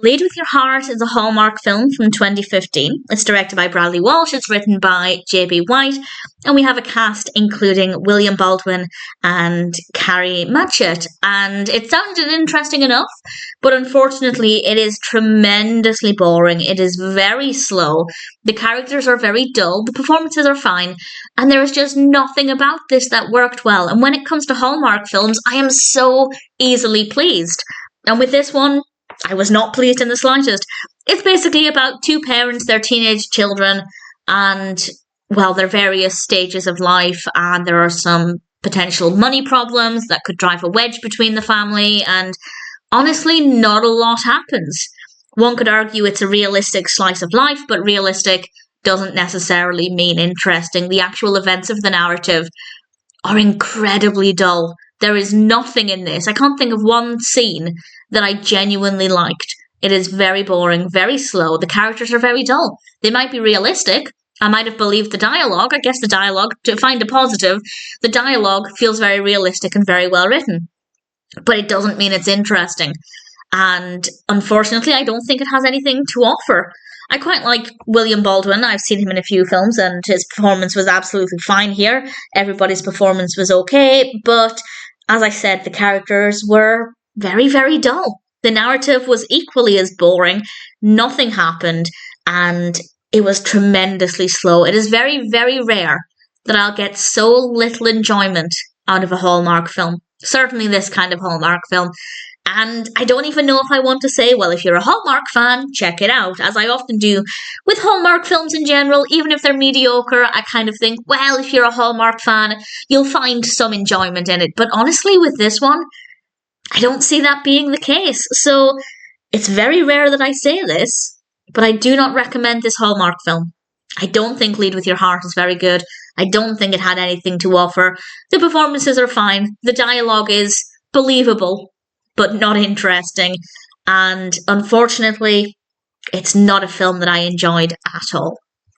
Lead with Your Heart is a Hallmark film from 2015. It's directed by Bradley Walsh, it's written by J.B. White, and we have a cast including William Baldwin and Kari Matchett. And it sounded interesting enough, but unfortunately it is tremendously boring. It is very slow. The characters are very dull, the performances are fine, and there is just nothing about this that worked well. And when it comes to Hallmark films, I am so easily pleased. And with this one, I was not pleased in the slightest. It's basically about two parents, their teenage children, and, well, their various stages of life, and there are some potential money problems that could drive a wedge between the family, and honestly, not a lot happens. One could argue it's a realistic slice of life, but realistic doesn't necessarily mean interesting. The actual events of the narrative are incredibly dull. There is nothing in this. I can't think of one scene that I genuinely liked. It is very boring, very slow. The characters are very dull. They might be realistic. I might have believed the dialogue. I guess the dialogue, to find a positive, the dialogue feels very realistic and very well written. But it doesn't mean it's interesting. And unfortunately, I don't think it has anything to offer. I quite like William Baldwin. I've seen him in a few films and his performance was absolutely fine here. Everybody's performance was okay, but as I said, the characters were very, very dull. The narrative was equally as boring. Nothing happened, and it was tremendously slow. It is very, very rare that I'll get so little enjoyment out of a Hallmark film. Certainly this kind of Hallmark film. And I don't even know if I want to say, well, if you're a Hallmark fan, check it out, as I often do with Hallmark films in general. Even if they're mediocre, I kind of think, well, if you're a Hallmark fan, you'll find some enjoyment in it. But honestly, with this one, I don't see that being the case. So it's very rare that I say this, but I do not recommend this Hallmark film. I don't think Lead With Your Heart is very good. I don't think it had anything to offer. The performances are fine. The dialogue is believable, but not interesting. And unfortunately, it's not a film that I enjoyed at all.